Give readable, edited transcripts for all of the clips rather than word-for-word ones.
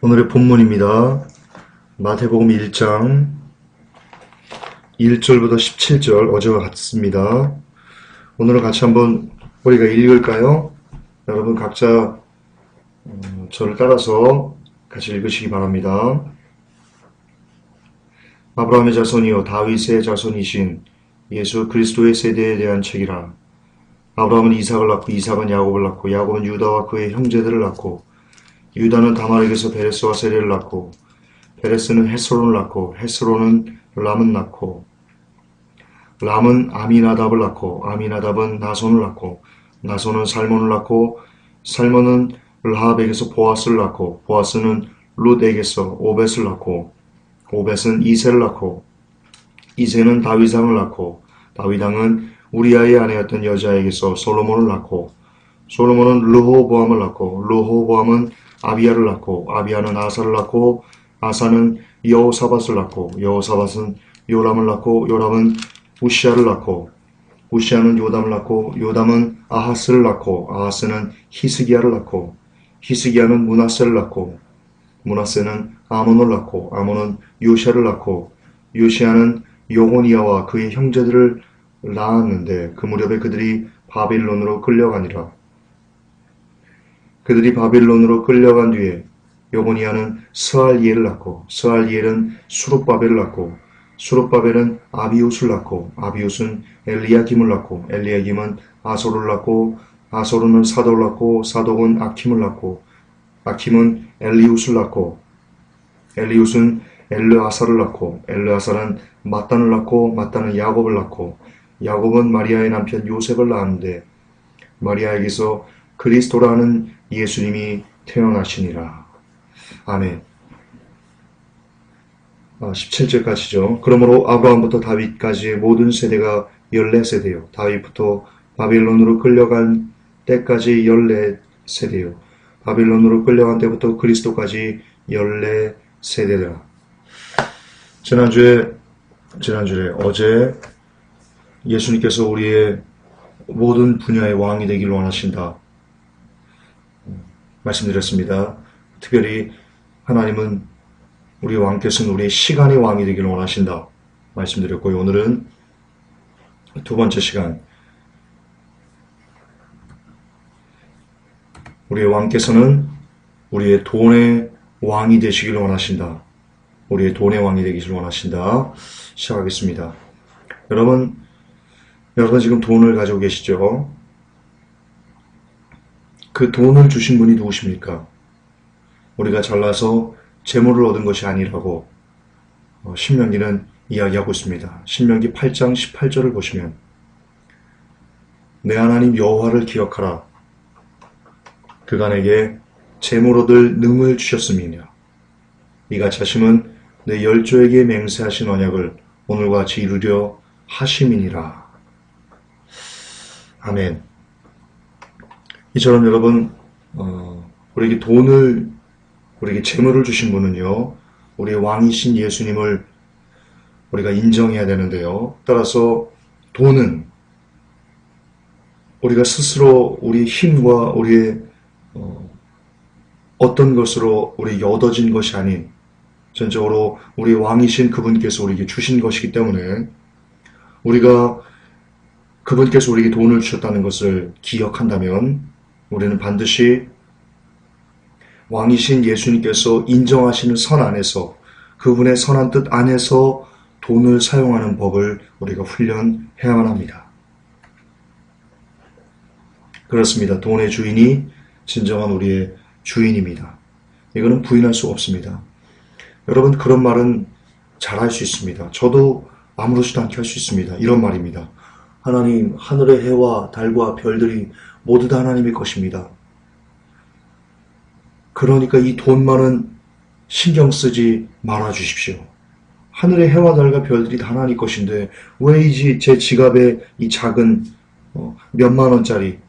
오늘의 본문입니다. 마태복음 1장 1절부터 17절 어제와 같습니다. 오늘은 같이 한번 우리가 읽을까요? 여러분 각자 저를 따라서 같이 읽으시기 바랍니다. 아브라함의 자손이요 다윗의 자손이신 예수 그리스도의 세대에 대한 책이라. 아브라함은 이삭을 낳고 이삭은 야곱을 낳고 야곱은 유다와 그의 형제들을 낳고 유다는 다말에게서 베레스와 세레를 낳고 베레스는 헤스론을 낳고 헤스론은 람을 낳고 람은 아미나답을 낳고 아미나답은 나손을 낳고 나손은 살몬을 낳고 살몬은 르합에게서 보아스를 낳고 보아스는 룻에게서 오벳을 낳고 오벳은 이새를 낳고 이새는 다윗왕을 낳고 다윗왕은 우리아의 아내였던 여자에게서 솔로몬을 낳고 솔로몬은 르호보암을 낳고 르호보암은 아비야를 낳고 아비야는 아사를 낳고 아사는 여호사밧을 낳고 여호사밧은 요람을 낳고 요람은 우시아를 낳고 우시아는 요담을 낳고 요담은 아하스를 낳고 아하스는 히스기야를 낳고 히스기야는 므낫세를 낳고 므낫세는 아몬을 낳고 아몬은 요시아를 낳고 요시아는 요고니아와 그의 형제들을 낳았는데 그 무렵에 그들이 바빌론으로 끌려가니라. 그들이 바빌론으로 끌려간 뒤에 요고니아는 스알리엘을 낳고 스알리엘은 수룹바벨을 낳고 수룹바벨은 아비웃을 낳고 아비웃은 엘리야김을 낳고 엘리야김은 아소를 낳고 아소르는 사독을 낳고 사독은 아킴을 낳고 아킴은 엘리웃을 낳고 엘리웃은 엘르아사를 낳고 엘르아사는 mat단을 낳고 mat단은 야곱을 낳고 야곱은 마리아의 남편 요셉을 낳았는데 마리아에게서 그리스도라 하는 예수님이 태어나시니라. 아멘. 17절까지죠. 그러므로 아브라함부터 다윗까지의 모든 세대가 14세대요. 다윗부터 바빌론으로 끌려간 때까지 14세대요. 바빌론으로 끌려간 때부터 그리스도까지 14세대다. 지난주에 어제 예수님께서 우리의 모든 분야의 왕이 되기를 원하신다 말씀드렸습니다. 특별히 하나님은 우리 왕께서는 우리의 시간의 왕이 되기를 원하신다 말씀드렸고요. 오늘은 두 번째 시간, 우리의 왕께서는 우리의 돈의 왕이 되시기를 원하신다. 우리의 돈의 왕이 되기를 원하신다. 시작하겠습니다. 여러분 지금 돈을 가지고 계시죠? 그 돈을 주신 분이 누구십니까? 우리가 잘나서 재물을 얻은 것이 아니라고 신명기는 이야기하고 있습니다. 신명기 8장 18절을 보시면 내 하나님 여호와를 기억하라. 그가 내게 재물 얻을 능을 주셨음이니라. 이같이 하심은 내 열조에게 맹세하신 언약을 오늘과 같이 이루려 하심이니라. 아멘. 이처럼 여러분 우리에게 우리에게 재물을 주신 분은요, 우리의 왕이신 예수님을 우리가 인정해야 되는데요. 따라서 돈은 우리가 스스로 우리의 힘과 우리의 어떤 것으로 우리에게 얻어진 것이 아닌 전적으로 우리 왕이신 그분께서 우리에게 주신 것이기 때문에 우리가 그분께서 우리에게 돈을 주셨다는 것을 기억한다면 우리는 반드시 왕이신 예수님께서 인정하시는 선 안에서, 그분의 선한 뜻 안에서 돈을 사용하는 법을 우리가 훈련해야만 합니다. 그렇습니다. 돈의 주인이 진정한 우리의 주인입니다. 이거는 부인할 수 없습니다. 여러분, 그런 말은 잘 할 수 있습니다. 저도 아무렇지도 않게 할 수 있습니다. 이런 말입니다. 하나님, 하늘의 해와 달과 별들이 모두 다 하나님의 것입니다. 그러니까 이 돈만은 신경 쓰지 말아 주십시오. 하늘의 해와 달과 별들이 다 하나님 것인데 왜 제 지갑에 이 작은 몇만 원짜리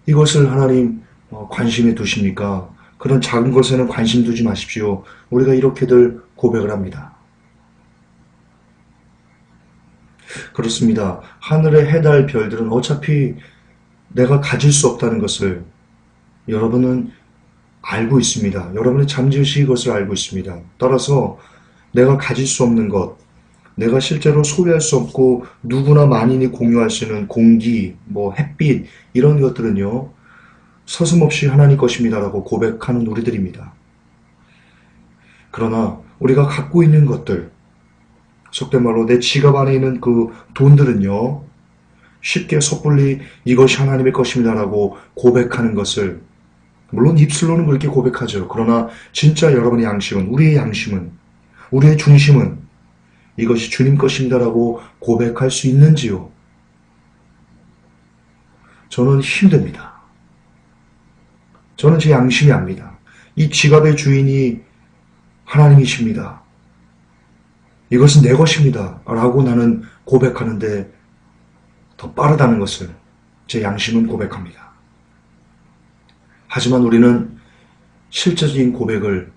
이것을 하나님 관심에 두십니까? 그런 작은 것에는 관심 두지 마십시오. 우리가 이렇게들 고백을 합니다. 그렇습니다. 하늘의 해, 달, 별들은 어차피 내가 가질 수 없다는 것을 여러분은 알고 있습니다. 여러분의 잠재의식이 그것을 알고 있습니다. 따라서 내가 가질 수 없는 것, 내가 실제로 소유할 수 없고 누구나 만인이 공유할 수 있는 공기, 햇빛 이런 것들은요. 서슴없이 하나님 것입니다라고 고백하는 우리들입니다. 그러나 우리가 갖고 있는 것들, 속된 말로 내 지갑 안에 있는 그 돈들은요. 쉽게 섣불리 이것이 하나님의 것입니다라고 고백하는 것을 물론 입술로는 그렇게 고백하죠. 그러나 진짜 여러분의 양심은, 우리의 양심은, 우리의 중심은 이것이 주님 것입니다라고 고백할 수 있는지요? 저는 힘듭니다. 저는 제 양심이 압니다. 이 지갑의 주인이 하나님이십니다. 이것은 내 것입니다. 라고 나는 고백하는데 더 빠르다는 것을 제 양심은 고백합니다. 하지만 우리는 실제적인 고백을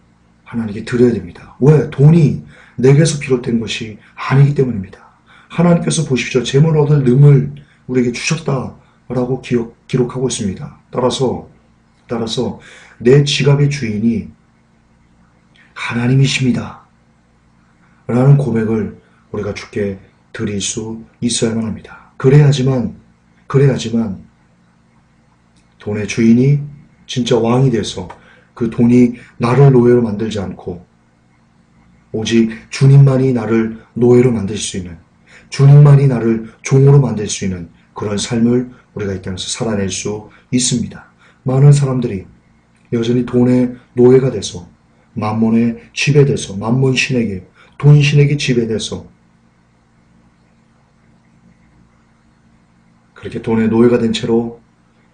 하나님께 드려야 됩니다. 왜? 돈이 내게서 비롯된 것이 아니기 때문입니다. 하나님께서 보십시오. 재물 얻을 능을 우리에게 주셨다라고 기록하고 있습니다. 따라서 내 지갑의 주인이 하나님이십니다. 라는 고백을 우리가 주께 드릴 수 있어야만 합니다. 그래야지만 돈의 주인이 진짜 왕이 돼서 그 돈이 나를 노예로 만들지 않고 오직 주님만이 나를 노예로 만들 수 있는, 주님만이 나를 종으로 만들 수 있는 그런 삶을 우리가 이 땅에서 살아낼 수 있습니다. 많은 사람들이 여전히 돈의 노예가 돼서 만몬의 지배돼서 만몬신에게 돈신에게 지배돼서 그렇게 돈의 노예가 된 채로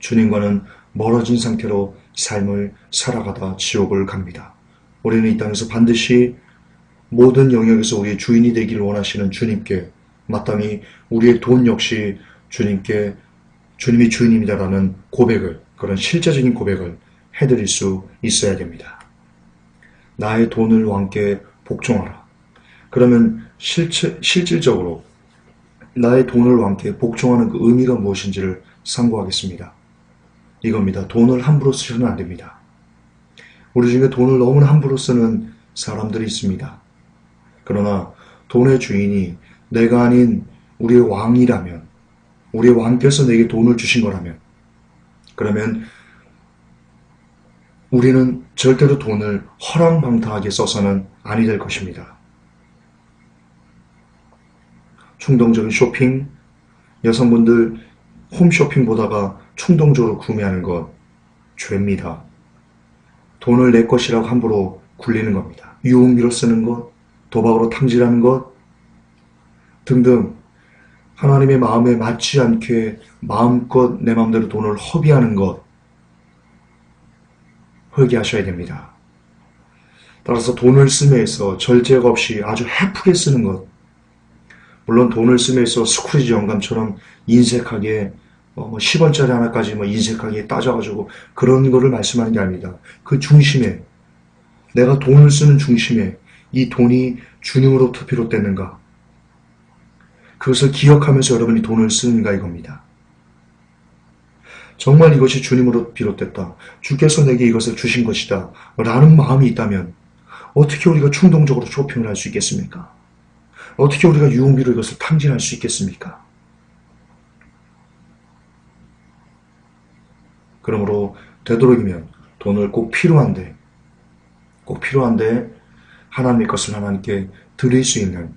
주님과는 멀어진 상태로 삶을 살아가다 지옥을 갑니다. 우리는 이 땅에서 반드시 모든 영역에서 우리의 주인이 되기를 원하시는 주님께 마땅히 우리의 돈 역시 주님이 주인입니다라는 고백을, 그런 실제적인 고백을 해드릴 수 있어야 됩니다. 나의 돈을 왕께 복종하라. 그러면 실질적으로 나의 돈을 왕께 복종하는 그 의미가 무엇인지를 상고하겠습니다. 이겁니다. 돈을 함부로 쓰셔는 안 됩니다. 우리 중에 돈을 너무나 함부로 쓰는 사람들이 있습니다. 그러나 돈의 주인이 내가 아닌 우리의 왕이라면, 우리의 왕께서 내게 돈을 주신 거라면, 그러면 우리는 절대로 돈을 허랑방탕하게 써서는 아니 될 것입니다. 충동적인 쇼핑, 여성분들 홈쇼핑 보다가 충동적으로 구매하는 것, 죄입니다. 돈을 내 것이라고 함부로 굴리는 겁니다. 유흥비로 쓰는 것, 도박으로 탕진하는 것 등등 하나님의 마음에 맞지 않게 마음껏 내 마음대로 돈을 허비하는 것 회개하셔야 됩니다. 따라서 돈을 쓰면서 절제가 없이 아주 헤프게 쓰는 것, 물론 돈을 쓰면서 스크루지 영감처럼 인색하게 10원짜리 하나까지 인색하게 따져가지고 그런 거를 말씀하는 게 아닙니다. 그 중심에, 내가 돈을 쓰는 중심에 이 돈이 주님으로부터 비롯됐는가, 그것을 기억하면서 여러분이 돈을 쓰는가 이겁니다. 정말 이것이 주님으로 비롯됐다, 주께서 내게 이것을 주신 것이다 라는 마음이 있다면 어떻게 우리가 충동적으로 쇼핑을 할 수 있겠습니까? 어떻게 우리가 유흥비로 이것을 탕진할 수 있겠습니까? 그러므로 되도록이면 돈을 꼭 필요한데 하나님의 것을 하나님께 드릴 수 있는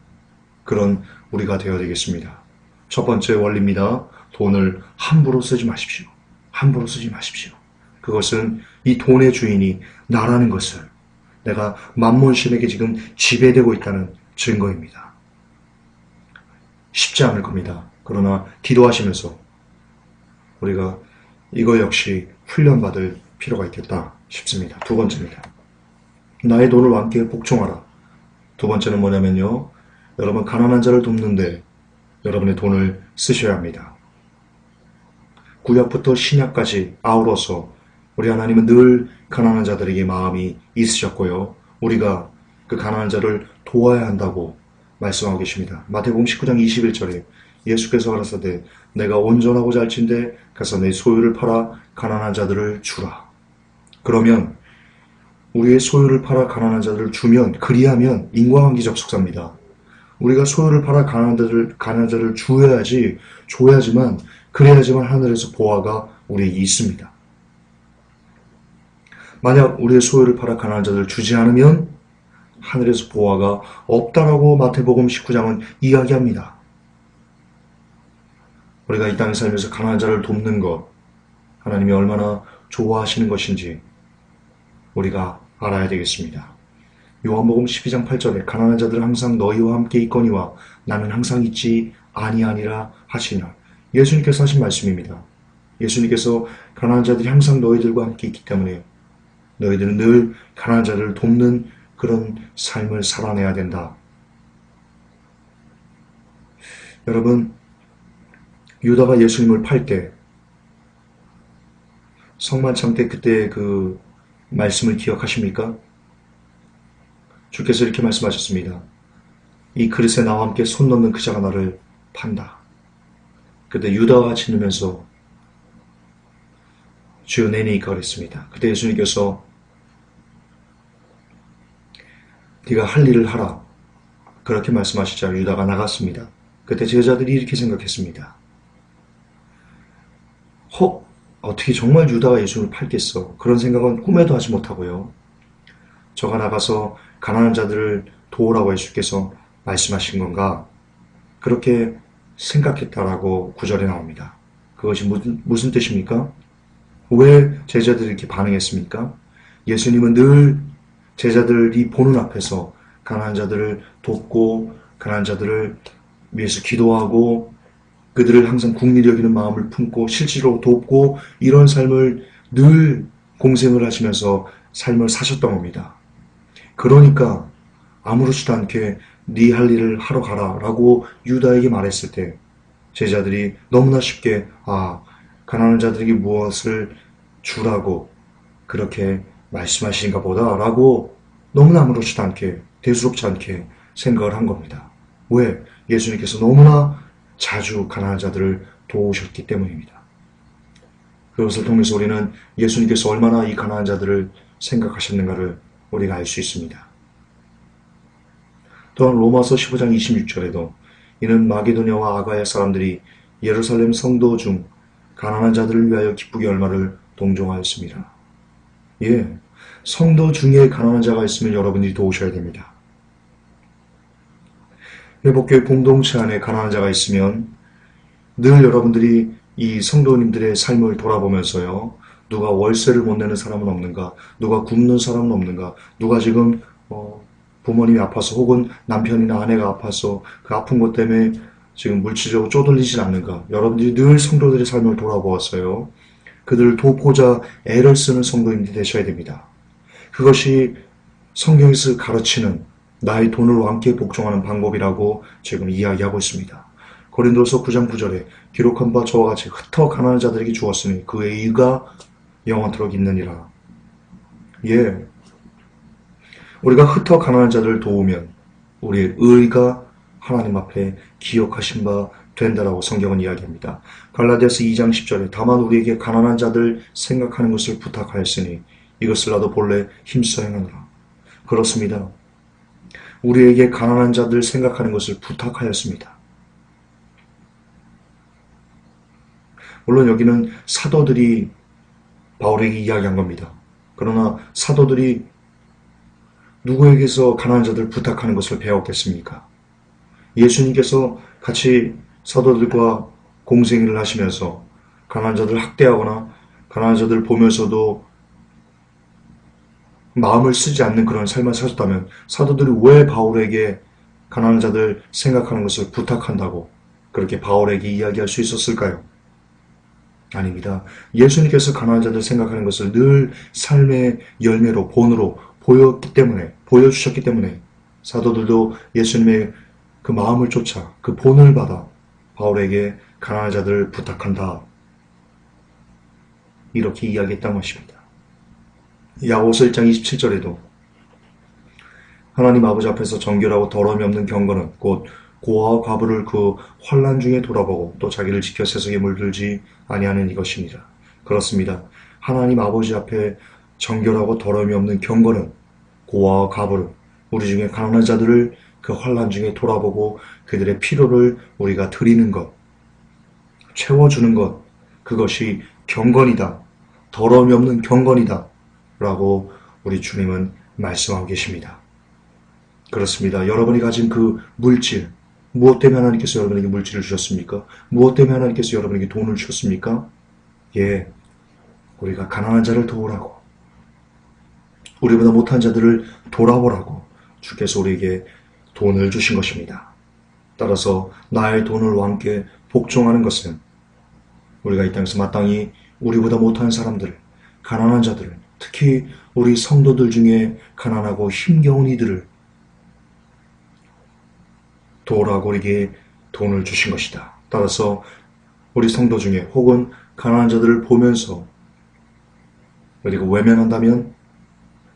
그런 우리가 되어야 되겠습니다. 첫 번째 원리입니다. 돈을 함부로 쓰지 마십시오. 함부로 쓰지 마십시오. 그것은 이 돈의 주인이 나라는 것을, 내가 만몬신에게 지금 지배되고 있다는 증거입니다. 쉽지 않을 겁니다. 그러나 기도하시면서 우리가 이거 역시 훈련받을 필요가 있겠다 싶습니다. 두 번째입니다. 나의 돈을 왕께 복종하라. 두 번째는 뭐냐면요, 여러분 가난한 자를 돕는데 여러분의 돈을 쓰셔야 합니다. 구약부터 신약까지 아우러서 우리 하나님은 늘 가난한 자들에게 마음이 있으셨고요, 우리가 그 가난한 자를 도와야 한다고 말씀하고 계십니다. 마태복음 19장 21절에 예수께서 가라사대 내가 온전하고 잘친데 가서 내 소유를 팔아 가난한 자들을 주라. 그러면 우리의 소유를 팔아 가난한 자들을 주면, 그리하면 인과관계 접속사입니다. 우리가 소유를 팔아 가난한 자를 줘야지만, 그래야지만 하늘에서 보화가 우리에게 있습니다. 만약 우리의 소유를 팔아 가난한 자들을 주지 않으면 하늘에서 보화가 없다라고 마태복음 19장은 이야기합니다. 우리가 이 땅에 살면서 가난한 자를 돕는 것, 하나님이 얼마나 좋아하시는 것인지 우리가 알아야 되겠습니다. 요한복음 12장 8절에 가난한 자들은 항상 너희와 함께 있거니와 나는 항상 있지 아니하니라 하시나. 예수님께서 하신 말씀입니다. 예수님께서 가난한 자들이 항상 너희들과 함께 있기 때문에 너희들은 늘 가난한 자들을 돕는 그런 삶을 살아내야 된다. 여러분, 유다가 예수님을 팔 때 성만찬 때 그때 그 말씀을 기억하십니까? 주께서 이렇게 말씀하셨습니다. 이 그릇에 나와 함께 손 넣는 그 자가 나를 판다. 그때 유다와 같이 넣으면서 주여 내니까 그랬습니다. 그때 예수님께서 네가 할 일을 하라. 그렇게 말씀하시자 유다가 나갔습니다. 그때 제자들이 이렇게 생각했습니다. 어떻게 정말 유다가 예수님을 팔겠어? 그런 생각은 꿈에도 하지 못하고요. 저가 나가서 가난한 자들을 도우라고 예수께서 말씀하신 건가? 그렇게 생각했다라고 구절에 나옵니다. 그것이 무슨 뜻입니까? 왜 제자들이 이렇게 반응했습니까? 예수님은 늘 제자들이 보는 앞에서 가난한 자들을 돕고 가난한 자들을 위해서 기도하고 그들을 항상 긍휼히 여기는 마음을 품고 실제로 돕고 이런 삶을 늘 공생을 하시면서 삶을 사셨던 겁니다. 그러니까 아무렇지도 않게 네 할 일을 하러 가라 라고 유다에게 말했을 때 제자들이 너무나 쉽게 가난한 자들에게 무엇을 주라고 그렇게 말씀하시는가 보다 라고 너무나 아무렇지도 않게 대수롭지 않게 생각을 한 겁니다. 왜? 예수님께서 너무나 자주 가난한 자들을 도우셨기 때문입니다. 그것을 통해서 우리는 예수님께서 얼마나 이 가난한 자들을 생각하셨는가를 우리가 알 수 있습니다. 또한 로마서 15장 26절에도 이는 마게도냐와 아가야 사람들이 예루살렘 성도 중 가난한 자들을 위하여 기쁘게 얼마를 동정하였습니다. 예, 성도 중에 가난한 자가 있으면 여러분들이 도우셔야 됩니다. 회복교회 공동체 안에 가난한 자가 있으면 늘 여러분들이 이 성도님들의 삶을 돌아보면서요. 누가 월세를 못 내는 사람은 없는가? 누가 굶는 사람은 없는가? 누가 지금 부모님이 아파서 혹은 남편이나 아내가 아파서 그 아픈 것 때문에 지금 물질적으로 쪼들리지 않는가? 여러분들이 늘 성도들의 삶을 돌아보았어요. 그들을 돕고자 애를 쓰는 성도님들이 되셔야 됩니다. 그것이 성경에서 가르치는 나의 돈을 함께 복종하는 방법이라고 지금 이야기하고 있습니다. 고린도서 9장 9절에 기록한 바 저와 같이 흩어 가난한 자들에게 주었으니 그의 의가 영원토록 있느니라. 예, 우리가 흩어 가난한 자들을 도우면 우리의 의가 하나님 앞에 기억하신 바 된다라고 성경은 이야기합니다. 갈라디아서 2장 10절에 다만 우리에게 가난한 자들 생각하는 것을 부탁하였으니 이것을 나도 본래 힘써 행하노라. 그렇습니다. 우리에게 가난한 자들 생각하는 것을 부탁하였습니다. 물론 여기는 사도들이 바울에게 이야기한 겁니다. 그러나 사도들이 누구에게서 가난한 자들 부탁하는 것을 배웠겠습니까? 예수님께서 같이 사도들과 공생일을 하시면서 가난한 자들 학대하거나 가난한 자들 보면서도 마음을 쓰지 않는 그런 삶을 사셨다면 사도들이 왜 바울에게 가난한 자들 생각하는 것을 부탁한다고 그렇게 바울에게 이야기할 수 있었을까요? 아닙니다. 예수님께서 가난한 자들 생각하는 것을 늘 삶의 열매로 본으로 보여주셨기 때문에 사도들도 예수님의 그 마음을 쫓아 그 본을 받아 바울에게 가난한 자들을 부탁한다. 이렇게 이야기했던 것입니다. 야고보서 1장 27절에도 하나님 아버지 앞에서 정결하고 더러움이 없는 경건은 곧 고아와 과부를 그 환난 중에 돌아보고 또 자기를 지켜 세속에 물들지 아니하는 이것입니다. 그렇습니다. 하나님 아버지 앞에 정결하고 더러움이 없는 경건은 고아와 가부를 우리 중에 가난한 자들을 그 환난 중에 돌아보고 그들의 필요를 우리가 드리는 것, 채워주는 것, 그것이 경건이다. 더러움이 없는 경건이다. 라고 우리 주님은 말씀하고 계십니다. 그렇습니다. 여러분이 가진 그 물질, 무엇 때문에 하나님께서 여러분에게 물질을 주셨습니까? 무엇 때문에 하나님께서 여러분에게 돈을 주셨습니까? 예, 우리가 가난한 자를 도우라고, 우리보다 못한 자들을 돌아보라고 주께서 우리에게 돈을 주신 것입니다. 따라서 나의 돈을 왕께 복종하는 것은 우리가 이 땅에서 마땅히 우리보다 못한 사람들, 가난한 자들을, 특히 우리 성도들 중에 가난하고 힘겨운 이들을 도우라고 우리에게 돈을 주신 것이다. 따라서 우리 성도 중에 혹은 가난한 자들을 보면서 우리가 외면한다면,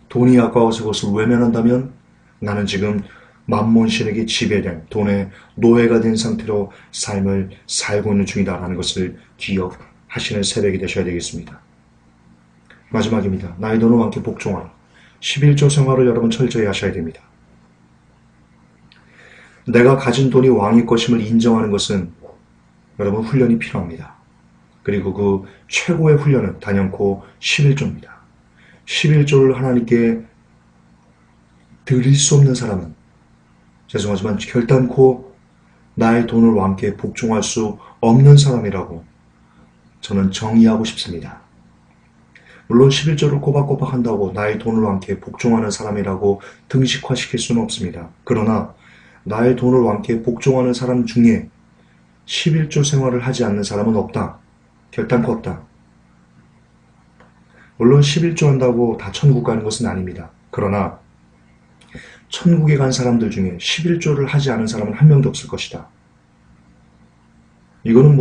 돈이 아까워서 그것을 외면한다면 나는 지금 만몬신에게 지배된 돈의 노예가 된 상태로 삶을 살고 있는 중이다라는 것을 기억하시는 새벽이 되셔야 되겠습니다. 마지막입니다. 나의 돈을 왕께 복종하라. 11조 생활을 여러분 철저히 하셔야 됩니다. 내가 가진 돈이 왕의 것임을 인정하는 것은 여러분 훈련이 필요합니다. 그리고 그 최고의 훈련은 단연코 11조입니다. 11조를 하나님께 드릴 수 없는 사람은 죄송하지만 결단코 나의 돈을 왕께 복종할 수 없는 사람이라고 저는 정의하고 싶습니다. 물론 11조를 꼬박꼬박 한다고 나의 돈을 왕께 복종하는 사람이라고 등식화시킬 수는 없습니다. 그러나 나의 돈을 왕께 복종하는 사람 중에 11조 생활을 하지 않는 사람은 없다. 결단코 없다. 물론 11조 한다고 다 천국 가는 것은 아닙니다. 그러나 천국에 간 사람들 중에 11조를 하지 않은 사람은 한 명도 없을 것이다. 이거는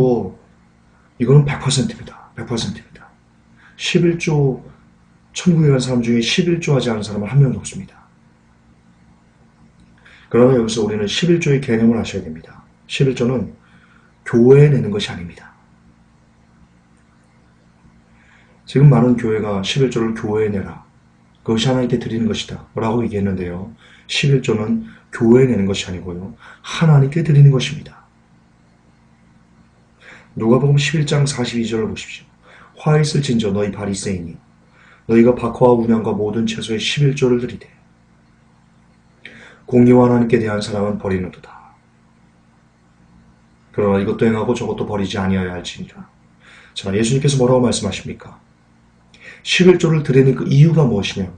100%입니다. 100%입니다. 11조, 천국에 간 사람 중에 11조 하지 않은 사람은 한 명도 없습니다. 그러나 여기서 우리는 11조의 개념을 아셔야 됩니다. 11조는 교회에 내는 것이 아닙니다. 지금 많은 교회가 11조를 교회에 내라. 그것이 하나님께 드리는 것이다. 라고 얘기했는데요. 11조는 교회에 내는 것이 아니고요. 하나님께 드리는 것입니다. 누가복음 11장 42절을 보십시오. 화 있을진저 너희 바리새인이 너희가 박화와 우명과 모든 채소의 11조를 드리되 공의와 하나님께 대한 사랑은 버리는도다. 그러나 이것도 행하고 저것도 버리지 아니하여야 할지니라. 자, 예수님께서 뭐라고 말씀하십니까? 11조를 드리는 그 이유가 무엇이냐?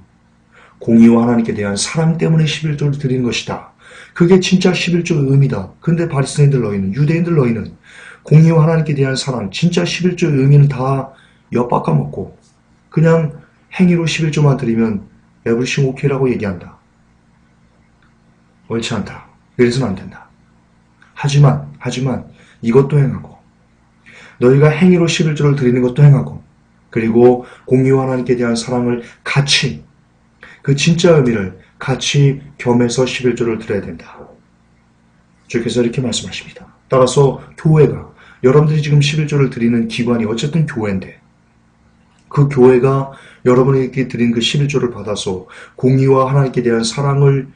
공의와 하나님께 대한 사랑 때문에 11조를 드리는 것이다. 그게 진짜 11조의 의미다. 근데 바리새인들 너희는, 유대인들 너희는 공의와 하나님께 대한 사랑, 진짜 11조의 의미는 다 엿바꿔먹고 그냥 행위로 11조만 드리면 에브리싱 오케이라고 얘기한다. 옳지 않다. 그래서는 안 된다. 하지만 이것도 행하고 너희가 행위로 11조를 드리는 것도 행하고 그리고 공의와 하나님께 대한 사랑을 같이 그 진짜 의미를 같이 겸해서 11조를 드려야 된다. 주께서 이렇게 말씀하십니다. 따라서 교회가 여러분들이 지금 11조를 드리는 기관이 어쨌든 교회인데 그 교회가 여러분에게 드린 그 11조를 받아서 공의와 하나님께 대한 사랑을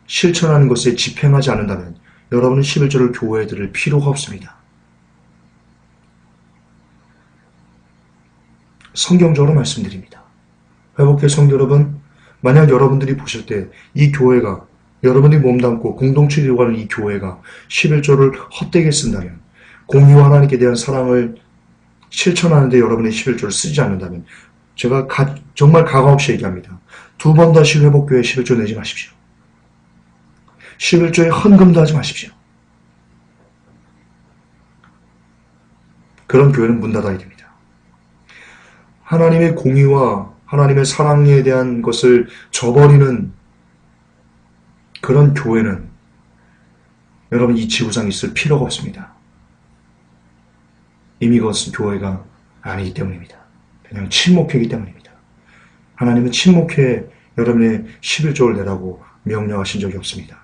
실천하는 것에 집행하지 않는다면 여러분은 11조를 교회에 드릴 필요가 없습니다. 성경적으로 말씀드립니다. 회복회 성도 여러분, 만약 여러분들이 보실 때 이 교회가 여러분이 몸담고 공동체 이루어가는 이 교회가 11조를 헛되게 쓴다면 공의와 하나님께 대한 사랑을 실천하는 데 여러분의 11조를 쓰지 않는다면 제가 정말 가감없이 얘기합니다. 두 번 다시 회복교회에 11조 내지 마십시오. 11조에 헌금도 하지 마십시오. 그런 교회는 문 닫아야 됩니다. 하나님의 공의와 하나님의 사랑에 대한 것을 저버리는 그런 교회는 여러분 이 지구상에 있을 필요가 없습니다. 이미 그것은 교회가 아니기 때문입니다. 그냥 침묵회이기 때문입니다. 하나님은 침묵회에 여러분의 11조를 내라고 명령하신 적이 없습니다.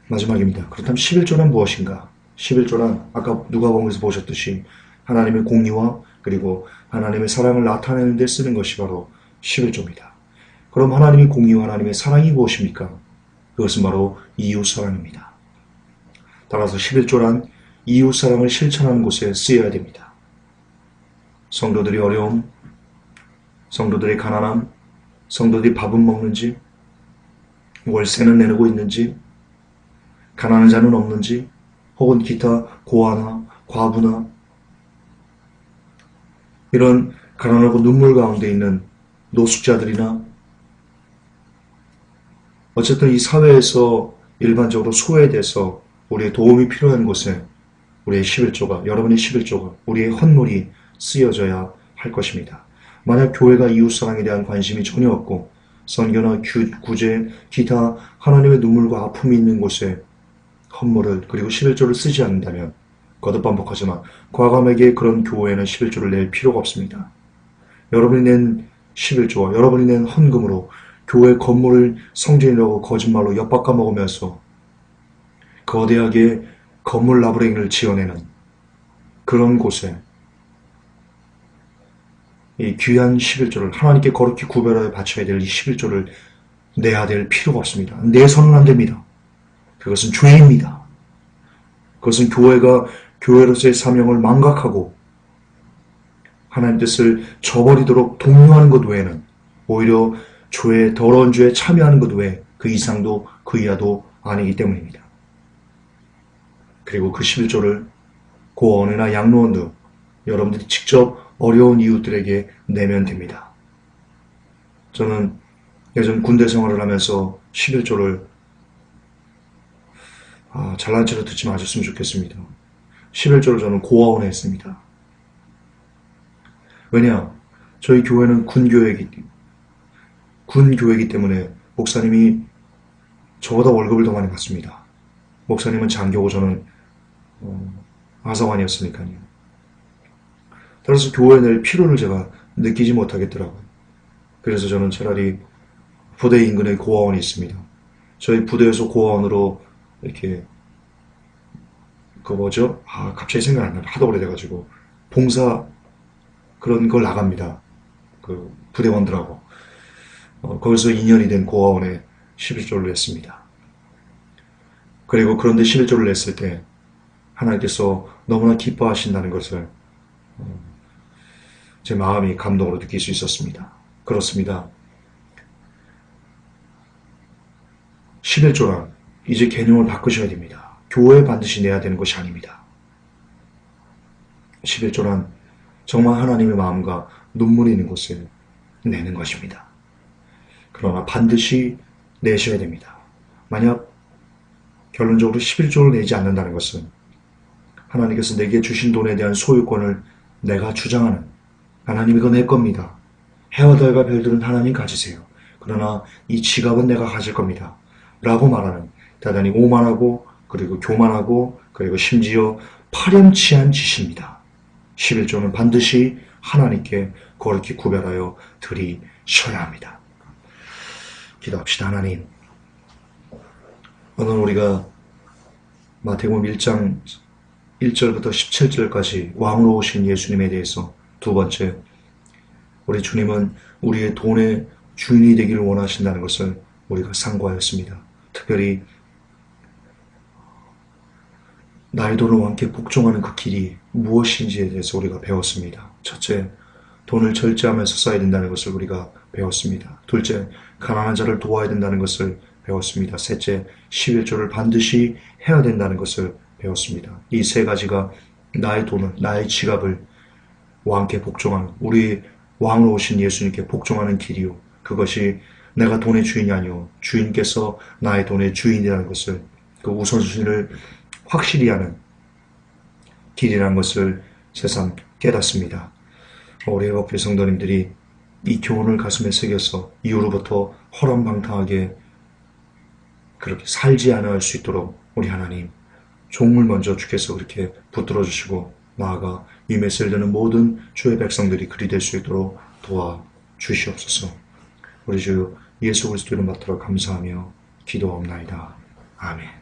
마지막입니다. 그렇다면 11조는 무엇인가? 11조는 아까 누가복음에서 보셨듯이 하나님의 공의와 그리고 하나님의 사랑을 나타내는 데 쓰는 것이 바로 11조입니다. 그럼 하나님의 공의와 하나님의 사랑이 무엇입니까? 그것은 바로 이웃사랑입니다. 따라서 11조란 이웃사랑을 실천하는 곳에 쓰여야 됩니다. 성도들이 어려움, 성도들의 가난함, 성도들이 밥은 먹는지, 월세는 내놓고 있는지, 가난한 자는 없는지, 혹은 기타 고아나 과부나 이런 가난하고 눈물 가운데 있는 노숙자들이나 어쨌든 이 사회에서 일반적으로 소외돼서 우리의 도움이 필요한 곳에 우리의 11조가, 여러분의 11조가, 우리의 헌물이 쓰여져야 할 것입니다. 만약 교회가 이웃사랑에 대한 관심이 전혀 없고 선교나 구제, 기타 하나님의 눈물과 아픔이 있는 곳에 헌물을 그리고 11조를 쓰지 않는다면 거듭 반복하지만 과감하게 그런 교회에는 11조를 낼 필요가 없습니다. 여러분이 낸 11조와 여러분이 낸 헌금으로 교회 건물을 성전이라고 거짓말로 엿바꿔 먹으면서 거대하게 건물 나부랭이를 지어내는 그런 곳에 이 귀한 11조를 하나님께 거룩히 구별하여 바쳐야 될 이 11조를 내야 될 필요가 없습니다. 내서는 안 됩니다. 그것은 죄입니다. 그것은 교회가 교회로서의 사명을 망각하고 하나님 뜻을 저버리도록 독려하는 것 외에는 오히려 죄의 더러운 죄에 참여하는 것 외에 그 이상도 그 이하도 아니기 때문입니다. 그리고 그 11조를 고아원이나 양로원 등 여러분들이 직접 어려운 이웃들에게 내면 됩니다. 저는 예전 군대 생활을 하면서 11조를 잘난 체로 듣지 마셨으면 좋겠습니다. 11조를 저는 고아원에 했습니다. 왜냐? 저희 교회는 군교회이기 때문에 목사님이 저보다 월급을 더 많이 받습니다. 목사님은 장교고 저는 아사관이었으니까요. 따라서 교회에 낼 필요를 제가 느끼지 못하겠더라고요. 그래서 저는 차라리 부대 인근에 고아원이 있습니다. 저희 부대에서 고아원으로 이렇게 갑자기 생각 안 나요. 하도 오래돼가지고 봉사 그런 걸 나갑니다. 그 부대원들하고 거기서 2년이 된 고아원에 11조를 냈습니다. 그리고 그런데 11조를 냈을 때 하나님께서 너무나 기뻐하신다는 것을 제 마음이 감동으로 느낄 수 있었습니다. 그렇습니다. 11조란 이제 개념을 바꾸셔야 됩니다. 교회에 반드시 내야 되는 것이 아닙니다. 11조란 정말 하나님의 마음과 눈물이 있는 곳에 내는 것입니다. 그러나 반드시 내셔야 됩니다. 만약 결론적으로 11조를 내지 않는다는 것은 하나님께서 내게 주신 돈에 대한 소유권을 내가 주장하는, 하나님 이거 내 겁니다. 해와 달과 별들은 하나님 가지세요. 그러나 이 지갑은 내가 가질 겁니다. 라고 말하는 대단히 오만하고 그리고 교만하고 그리고 심지어 파렴치한 짓입니다. 11조는 반드시 하나님께 거룩히 구별하여 드리셔야 합니다. 기도합시다. 하나님, 오늘 우리가 마태복음 1장 1절부터 17절까지 왕으로 오신 예수님에 대해서 두 번째, 우리 주님은 우리의 돈의 주인이 되기를 원하신다는 것을 우리가 상고하였습니다. 특별히 나의 돈을 왕께 복종하는 그 길이 무엇인지에 대해서 우리가 배웠습니다. 첫째, 돈을 절제하면서 써야 된다는 것을 우리가 배웠습니다. 둘째, 가난한 자를 도와야 된다는 것을 배웠습니다. 셋째, 11조를 반드시 해야 된다는 것을 배웠습니다. 이 세 가지가 나의 돈을, 나의 지갑을 왕께 복종하는, 우리 왕으로 오신 예수님께 복종하는 길이요, 그것이 내가 돈의 주인이 아니오 주인께서 나의 돈의 주인이라는 것을, 그 우선순위를 확실히 하는 길이라는 것을 새삼 깨닫습니다. 우리 회복교회 성도님들이 이 교훈을 가슴에 새겨서 이후로부터 허람방탕하게 그렇게 살지 않아 할 수 있도록 우리 하나님, 종을 먼저 주께서 그렇게 붙들어 주시고 나아가 이 메시지를 듣는 모든 주의 백성들이 그리 될 수 있도록 도와주시옵소서. 우리 주 예수 그리스도 이름 받들어 감사하며 기도하옵나이다. 아멘.